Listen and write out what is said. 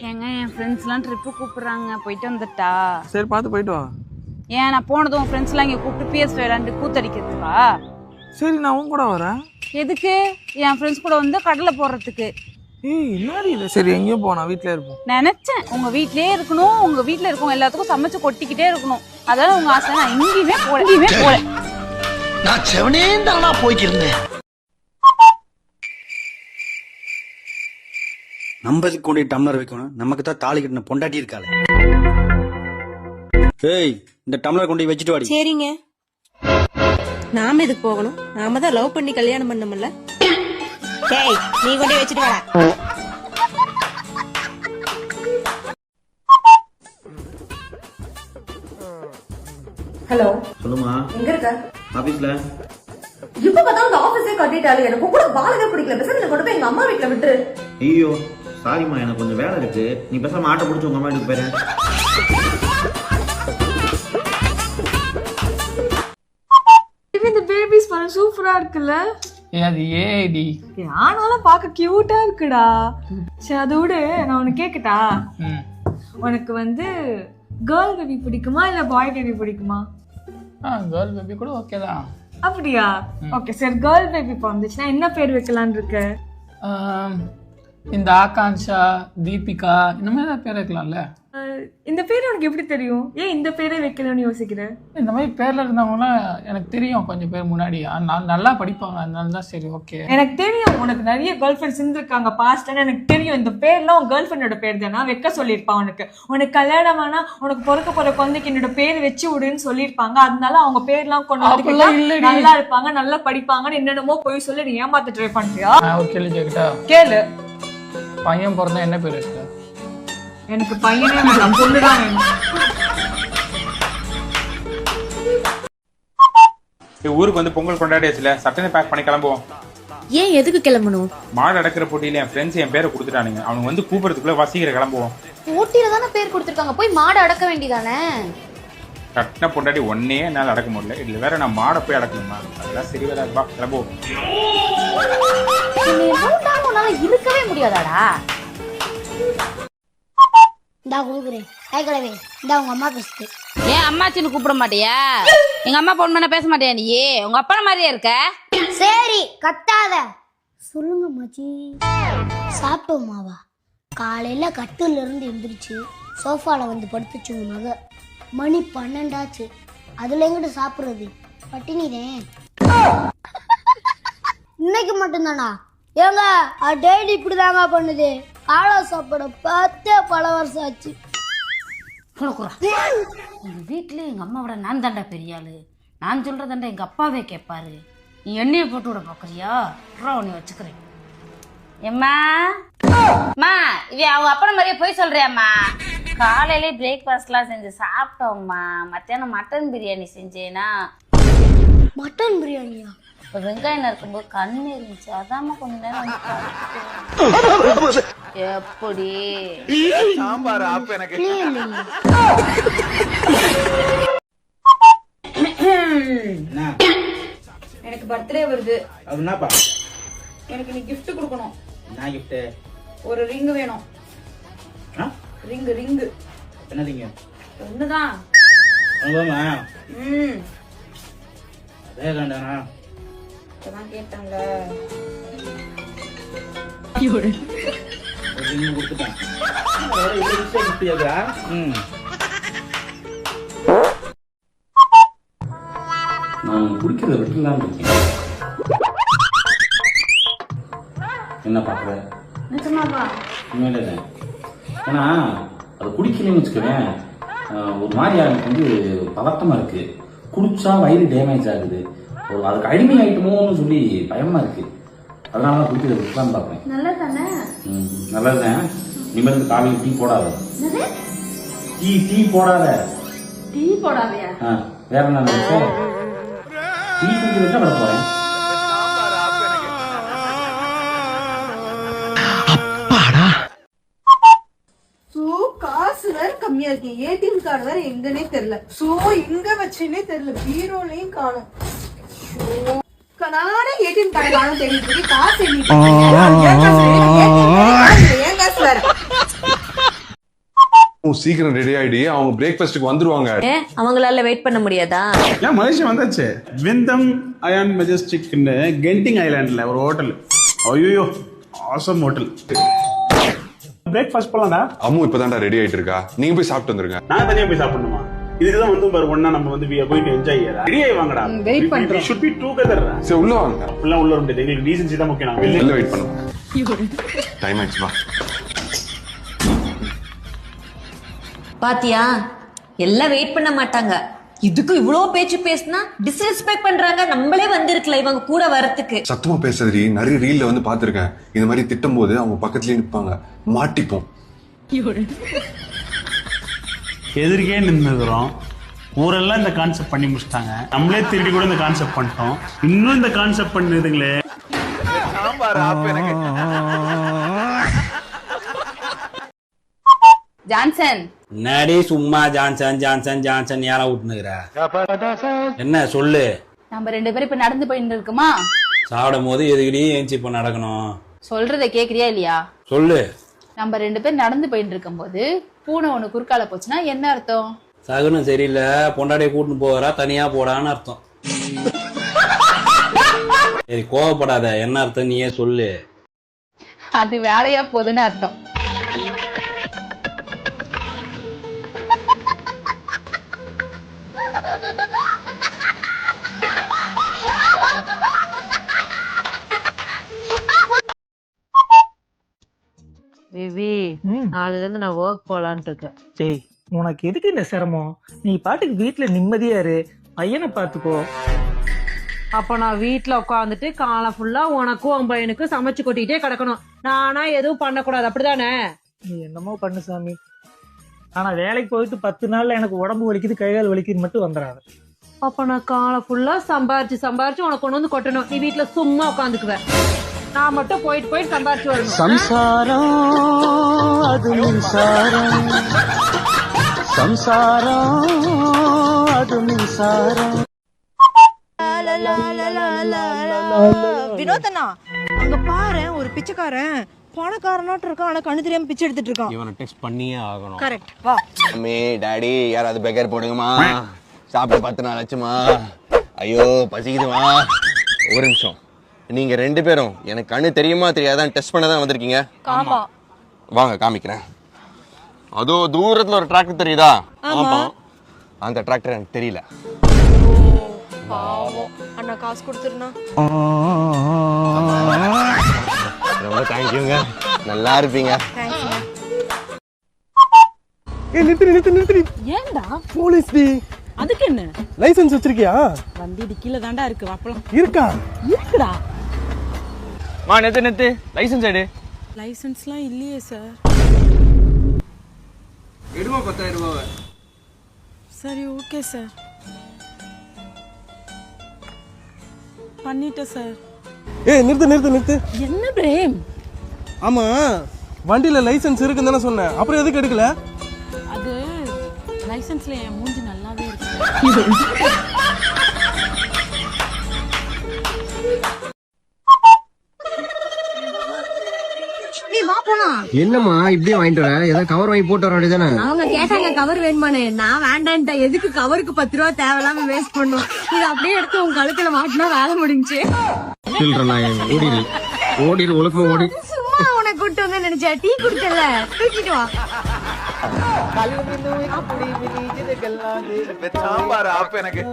ஏங்க என் ஃப்ரெண்ட்ஸ்லாம் ட்ரிப்பு கூப்பிடுறாங்க, போயிட்டு வந்துட்டா? சரி பார்த்து போயிட்டு வா. ஏன் நான் போனதும் ஃப்ரெண்ட்ஸ்லாம் இங்கே கூப்பிட்டு PS விளையாண்டு கூத்தடிக்கிறதுக்கா? சரி நான் உன் கூட வரேன். எதுக்கு? என் ஃப்ரெண்ட்ஸ் கூட வந்து கடலை போடுறதுக்கு. ஏய் என்னடி இது? சரி எங்கேயும் போனா வீட்டிலே இருப்போம். நினைச்சேன் உங்க வீட்லயே இருக்கணும், உங்க வீட்டில் இருக்கவங்க எல்லாத்துக்கும் சமைச்சு கொட்டிக்கிட்டே இருக்கணும், அதான் உங்க ஆசை. நான் எங்கேயுமே போல. நான் செவனே தானா போய்க்கிருந்தேன். நம்பதுக்கு கொண்டு டம்ளர் வைக்கணும், நமக்கு தான் தாலி கட்டின பொண்டாட்டி இருக்காது. ஏய் இந்த டம்ளர் கொண்டு வச்சுட்டு வாடி. சரிங்க. நாம இதுக்கு போகணும், நாம தான் லவ் பண்ணி கல்யாணம் பண்ணோம்ல. டேய் நீ கொண்டு வச்சுட்டு வாடா. ஹலோ சொல்லுமா. எங்க இருக்க? ஆபீஸ்ல. இப்ப பார்த்தா அந்த ஆபீஸே கட்டிட்டாரு. எனக்கு கூட பாலவே பிடிக்கல. பேசாம கொண்டு போய் எங்க அம்மா வீட்டுல விட்டுரு. ஐயோ சாரிம்மா, எனக்கு கொஞ்சம் வேலை இருக்கு. நீ பேசாம ஆட்டை பிடிச்சி உங்க அம்மா வீட்டுக்கு போயிரு. இந்த பேபிஸ் பண்ண சூப்பரா இருக்குல்ல. அது ஏடி ஆனாலும் பார்க்க கியூட்டா இருக்குடா. சரி அதோட நான் உனக்கு கேக்கட்டா, உனக்கு வந்து கேர்ள் பேபி பிடிக்குமா இல்ல பாய் பேபி பிடிக்குமா? கேர்ள் பேபி கூட ஓகே தான். அப்படியா? ஓகே சரி, கேர்ள் பேபி பிறந்துச்சுன்னா என்ன பேர் வைக்கலான்னு இருக்கு? இந்த ஆகான்ஷா, தீபிகா இந்த மாதிரி தான் பேர் வைக்கலாம்ல. இந்த பேர் உனக்கு எப்படி தெரியும்? ஏன் இந்த பேரே வைக்கணும்னு யோசிக்கிறேன்? இந்த மாதிரி பேர்ல இருந்தவங்களாம் எனக்கு தெரியும் கொஞ்சம் பேர் முன்னாடி. நல்லா படிப்பாங்க, அதனால தான் சரி ஓகே. எனக்கு தெரியும் உனக்கு நிறைய கேர்ள் ஃப்ரெண்ட்ஸ் இருந்திருக்காங்க பாஸ்ட்னு எனக்கு தெரியும். இந்த பேர்லாம் உன் கேர்ள் ஃப்ரெண்டோட பேர் தானா? வைக்க சொல்லியிருப்பான் உனக்கு கல்யாணம் ஆனா உனக்கு பிறக்க போற குழந்தைக்கு என்னோட பேர் வச்சு விடுன்னு சொல்லியிருப்பாங்க. அதனால அவங்க பேர்லாம் கொண்டு வந்து நல்லா இருப்பாங்க, நல்லா படிப்பாங்கன்னு என்னென்னமோ போய் சொல்லி நீ ஏமாத்த ட்ரை பண்றியா? ஒரு கேள்வி கேட்கட்டா? கேளு. பையன் பிறந்தா என்ன பேர் வைக்க? எனக்கு பையனே வேண்டாம், பொண்ணுதான் வேணும். ஊருக்கு வந்து பொங்கல் கொண்டாடியாச்சுல, சட்டனை பேக் பண்ணி கிளம்புவோம். ஏன் எதுக்கு கிளம்பணும்? மாடு அடக்கிற போட்டியில என் ஃப்ரெண்ட்ஸ் என் பேரை கொடுத்துட்டானுங்க. அவங்க வந்து கூப்பிடுறதுக்குள்ள வசீகர கிளம்புவோம். போட்டியில தானே பேர் கொடுத்துருக்காங்க, போய் மாடு அடக்க வேண்டியதானே. கட்டின பொண்டாட்டி ஒன்னே என்னால அடக்க முடியல, இதுல வேற நான் மாடை போய் அடக்கணுமா? அதெல்லாம் சரி வராது, வா கிளம்புவோம். உன்னால இருக்கவே முடியாதாடா. இந்தா கொடுக்குறேன். கை கலவே இந்தா உங்க அம்மா பேசுது. ஏன் அம்மாச்சின்னு கூப்பிட மாட்டியா? எங்க அம்மா பொண்ணு பண்ண பேச மாட்டியா நீ? உங்க அப்பா மாதிரியே இருக்க. சரி கத்தாத. சொல்லுங்க மச்சி. சாப்பிட்டோமாவா? காலையில கட்டுல இருந்து எந்திரிச்சு சோஃபால வந்து படுத்துச்சு உங்க மக. மணி 12 ஆச்சு. அதுல எங்கிட்ட சாப்பிடுறது? பட்டினிதேன். இன்னைக்கு மட்டும்தானா? ஏங்க டெய்லி இப்படிதாங்க பண்ணுது. காலை சாப்பிட 10 பல வருஷம் ஆச்சு. எங்க வீட்டுல எங்க அம்மாவோட நான் தாண்டா பெரிய ஆளு. நான் சொல்றதாண்டா எங்க அப்பாவே கேட்பாரு. நீ எண்ணெயை போட்டு விட பாக்குறியா? உன்னை வச்சுக்கிறேன். எம்மா இவ அவங்க அப்பா மாதிரியே போய் சொல்றியாம்மா? காலையிலே பிரேக்ஃபாஸ்ட்லாம் செஞ்சு சாப்பிட்டோம்மா. மத்தியானம் மட்டன் பிரியாணி செஞ்சேனா? மட்டன் பிரியாணியா? வெங்காயம் இருக்கும்போது கண்ணு இருந்துச்சு, அதாம கொஞ்ச நேரம் எப்படி சாம்பார் ஆப் எனக்கு. எனக்கு பர்த்டே வருது. என்னப்பா? எனக்கு நீ gift கொடுக்கணும். என்ன கிஃப்ட்? ஒரு ரிங் வேணும். ரிங் என்ன ரிங்? ஒண்ணுதான். அங்கமா அதே கண்டானா? அதான் கேட்டாங்க. ஒரு ரிங் கொடுத்துட்டேன். வேற இது கிஃப்ட் கேக்குறா? நான் குடிக்கிறத விட்டுலான்னு இருக்கேன். என்ன பார்க்குற? நிஜமாவா? உண்மையிலே. ஏன்னா அது குடிக்கலன்னு வச்சுக்கவேன், ஒரு மாதிரி எனக்கு வந்து பதட்டமா இருக்கு. குடிச்சா வயிறு டேமேஜ் ஆகுது, அதுக்கு அடிமை ஆயிட்டுமோன்னு சொல்லி பயமா இருக்கு. அதனால தான் குடிக்கிறத விட்டுலான்னு பார்ப்பேன். நல்லதானே? நல்லதுதான். இனிமேல் காலையில் டீ போடாத. டீ போடாத. டீ போடாதயா? வேற என்ன நினைச்ச? டீ குடிக்கிறத விட போறேன். காசு வேற கம்மியா இருக்கு. ஏடிஎம் கார்டு வேற எங்கன்னே தெரியல. சோ எங்க வச்சுன்னே தெரியல. பீரோலையும் காணும். நானே ஏடிஎம் கார்டு காணும் தேடிட்டு இருக்கேன். காசு எண்ணிட்டு இருக்கேன். ஏன் காசு வேற? இருக்கும், சீக்கிரம் ரெடி ஆயிடி, அவங்க பிரேக்ஃபாஸ்ட்டுக்கு வந்துருவாங்க. அவங்களால வெயிட் பண்ண முடியாதா? ஏன் மலேசியா வந்தாச்சு. விந்தம் அயான் மெஜஸ்டிக் கென்டிங் ஐலாண்ட்ல ஒரு ஹோட்டல். ஐயோ ஆசம் ஹோட்டல். பிரேக்ஃபாஸ்ட் போலாம்டா. அம்மு இப்பதான்டா ரெடி ஆயிட்டு இருக்கா, நீங்க போய் சாப்பிட்டு வந்துருங்க. நான் தனியா போய் சாப்பிடணுமா? இதுதான் வந்து பாரு, ஒண்ணா நம்ம வந்து we are going to enjoy here. Ready ஆயி வாங்கடா. வெயிட் பண்றோம். We should be together. சரி உள்ள வாங்க. அப்பலாம் உள்ள வர முடியாது, எங்களுக்கு டீசன்சி தான் முக்கியம். நான் வெளில வெயிட் பண்ணுங்க. டைம் ஆயிடுச்சு, வா. பாத்தியா, எல்லாம் வெயிட் பண்ண மாட்டாங்க. இதுக்கு இவ்ளோ பேச்சு பேசினா டிஸ்ரெஸ்பெக்ட் பண்றாங்க. நம்மளே வந்திருக்கல இவங்க கூட வரத்துக்கு. சத்தமா பேசுறதுரி, நிறைய ரீல்ல வந்து பாத்திருக்கேன். இந்த மாதிரி திட்டும் போது அவங்க பக்கத்துலயே நிப்பாங்க, மாட்டிப்போம். எதிர்க்கே நின்றுக்கிறோம். ஊரெல்லாம் இந்த கான்செப்ட் பண்ணி முடிச்சிட்டாங்க. நம்மளே திருடி கூட இந்த கான்செப்ட் பண்ணிட்டோம். இன்னும் இந்த கான்செப்ட் பண்ணுதுங்களே. ஜான்சன், நடி சும்மா ஜான்சன் ஜான்சன் ஜான்சன் யாரா விட்டுனுக்குற? என்ன சொல்லு. நம்ம 2 பேரும் இப்ப நடந்து போயிட்டு இருக்குமா? சாப்பிடும் போது எதுக்கடி ஏஞ்சி இப்ப நடக்கணும்? சொல்றத கேக்குறியா இல்லையா? சொல்லு. நம்ம 2 பேரும் நடந்து போயிட்டு இருக்கும் போது பூனை ஒண்ணு குறுக்கால போச்சுன்னா என்ன அர்த்தம்? சகுனம் சரியில்லை, பொண்டாடியை கூட்டின்னு போகிறா, தனியா போடான்னு அர்த்தம். சரி கோவப்படாத, என்ன அர்த்தம் நீயே சொல்லு. அது வேலையா போகுதுன்னு அர்த்தம். விவி, நாளைல இருந்து நான் ஒர்க் போலான்னு இருக்கேன். சரி, உனக்கு எதுக்கு இந்த சிரமம்? நீ பாட்டுக்கு வீட்டுல நிம்மதியா இரு, பையனை பாத்துக்கோ. அப்ப நான் வீட்டுல உட்காந்துட்டு காலம் ஃபுல்லா உனக்கும் உன் பையனுக்கும் சமைச்சு கொட்டிட்டே கிடக்கணும். நானா எதுவும் பண்ணக்கூடாது, அப்படிதானே? நீ என்னமோ பண்ணு சாமி. ஆனா வேலைக்கு போயிட்டு 10 நாள்ல எனக்கு உடம்பு வலிக்குது, கைகால் வலிக்குது மட்டும் வந்துடாது. அப்ப நான் காலம் ஃபுல்லா சம்பாரிச்சு உனக்கு கொண்டு வந்து கொட்டணும். நீ வீட்டுல சும்மா உட்காந்துக்குவேன். நான் மட்டும் போயிட்டு சம்பாரிச்சு வரணும். சம்சாரம் அது மின்சாரம், சம்சாரம் அது மின்சாரம். வினோதனா, அங்க பாரு, ஒரு பிச்சைக்காரன் பணக்காரனாட்டு இருக்கான், ஆனா கண்ணு தெரியாம பிச்சை எடுத்துட்டு இருக்கான். இவனை டெஸ்ட் பண்ணியே ஆகணும். கரெக்ட், வா. அம்மே டாடி யாராவது பெக்கர் போடுங்கம்மா, சாப்பிட்டு 10 நாள் ஆச்சுமா. ஐயோ பசிக்குதுமா. ஒரு நிமிஷம், நீங்க 2 பேரும் எனக்கு கண்ணு தெரியுமா தெரியாதான் டெஸ்ட் பண்ண தான் வந்திருக்கீங்க? ஆமா. வாங்க காமிக்கிறேன். அதோ தூரத்துல ஒரு டிராக்டர் தெரியுதா? ஆமா. அந்த டிராக்டர் எனக்கு தெரியல. பாவம், அண்ணா காசு கொடுத்துருனா. ரொம்ப தேங்க்யூங்க, நல்லா இருப்பீங்க. தேங்க்ஸ்ங்க. ஏய் நிறுத்து. ஏன்டா? போலீஸ் டி. அதுக்கு என்ன? லைசென்ஸ் வச்சிருக்கியா? வண்டி டிக்கில தாண்டா இருக்கு, வாப்பலாம். இருக்கா? இருக்குடா. மா நெத்து லைசென்ஸ் எடு. லைசென்ஸ்லாம் இல்லையே சார். எடுமா 10,000 ரூபாய். சரி ஓகே சார், பண்ணிட்டேன் சார். ஏய் நிறுத்து. என்ன பிரேம்? ஆமா, வண்டியில லைசென்ஸ் இருக்குன்னு தானே சொன்னேன், அப்புறம் எதுக்கு எடுக்கல? அது லைசென்ஸ்ல என் மூஞ்சி நல்லாவே இருக்கு. என்னம்மா இப்படியே வாங்கிட்டு வர? ஏதாவது கவர் வாங்கி போட்டு வர வேண்டியதானே? அவங்க கேட்டாங்க கவர் வேணுமானே, நான் வேண்டான்ட்டேன். எதுக்கு கவருக்கு 10 ரூபா தேவையில்லாம வேஸ்ட் பண்ணும். இது அப்படியே எடுத்து உங்க கழுத்துல மாட்டினா வேலை முடிஞ்சு. ஓடிடு ஒழுக்கமா ஓடி. சும்மா உனக்கு கூட்டு வந்து நினைச்சா, டீ குடிக்கல, தூக்கிட்டு வா. சாம்பார் ஆப் எனக்கு.